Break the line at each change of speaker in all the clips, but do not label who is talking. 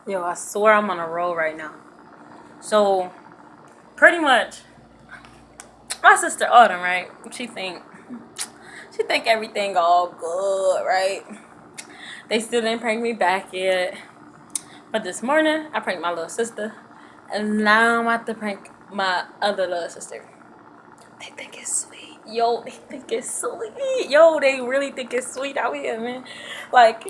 Yo, I swear I'm on a roll right now. So, pretty much, my sister Autumn, right? She think everything all good, right? They still didn't prank me back yet. But this morning, I pranked my little sister. And now I'm about to prank my other little sister. They think it's sweet. Yo, they think it's sweet. Yo, they really think it's sweet out here, man. Like,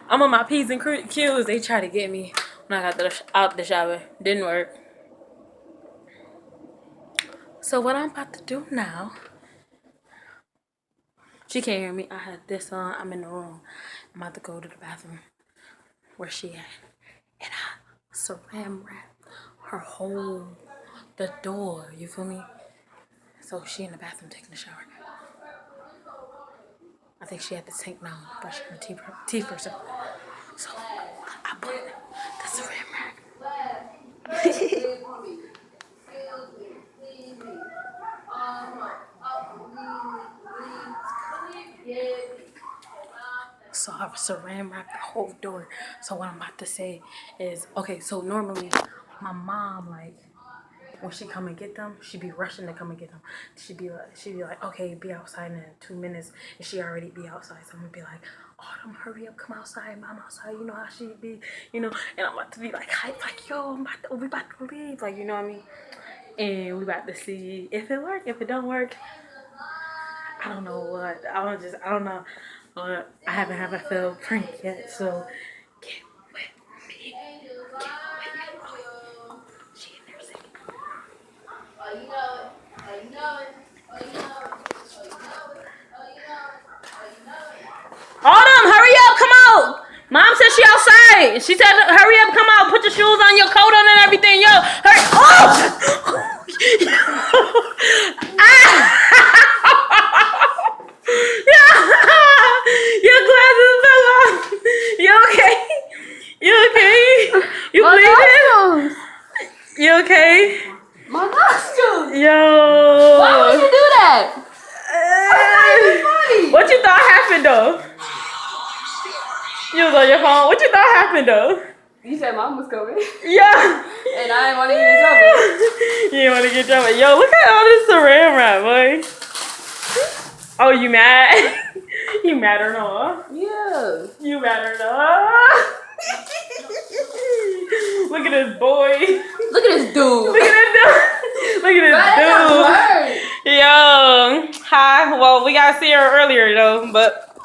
I'm on my P's and Q's. They try to get me when I got out the shower. Didn't work. So what I'm about to do now, she can't hear me. I had this on. I'm in the room. I'm about to go to the bathroom where she at. And I saran wrap the door. You feel me? So she in the bathroom taking a shower. I think she had the sink now, brushing her teeth or something. So I put the saran wrap. So I saran wrap the whole door. So what I'm about to say is, okay, so normally my mom, like, when she come and get them, she be rushing to come and get them. She be like, okay, be outside in 2 minutes, and she already be outside. So I'm gonna be like, Autumn, hurry up, come outside, mom outside. You know how she be, and I'm about to be like hype, like, yo, we about to leave, like, you know what I mean? And we about to see if it work. If it don't work, I don't know what. I don't know. I haven't had a failed prank yet, so get with me. Oh, she in there singing. Autumn, hurry up, come out. Mom said she outside. She said, hurry up, come out. Put your shoes on, your coat on, and everything. Yo, hurry. Oh! Your glasses fell off. You okay? You okay? You bleeding? You okay?
My nostrils.
Yo.
Why would you do that?
What you thought happened though? You was on your phone. What you thought happened though?
You said mom was coming.
Yeah.
And I didn't want to get in trouble.
You didn't want to get in trouble. Yo, look at all this saran wrap, boy. Oh, you mad? You mad or no?
Yeah.
You mad or no? Look at this boy.
Look at this dude.
Look at this dude. Look at this dude. Yo. Hi. Well, we got to see her earlier, though, but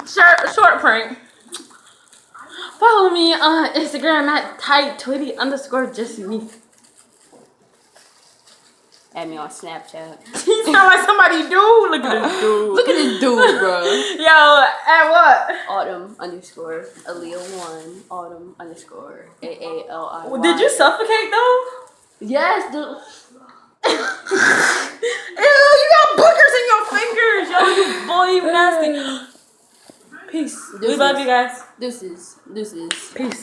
short prank. Follow me on Instagram at @tighttwitty_justme.
Add me on Snapchat.
You sound like somebody do. Look at this dude.
Look at this dude, bro.
Yo, at what?
Autumn_Aaliyah1. Autumn_AALI.
Did you suffocate though?
Yes, dude.
Ew, you got boogers in your fingers. Yo, you boy, you nasty. Peace. We love you guys.
Deuces.
Peace.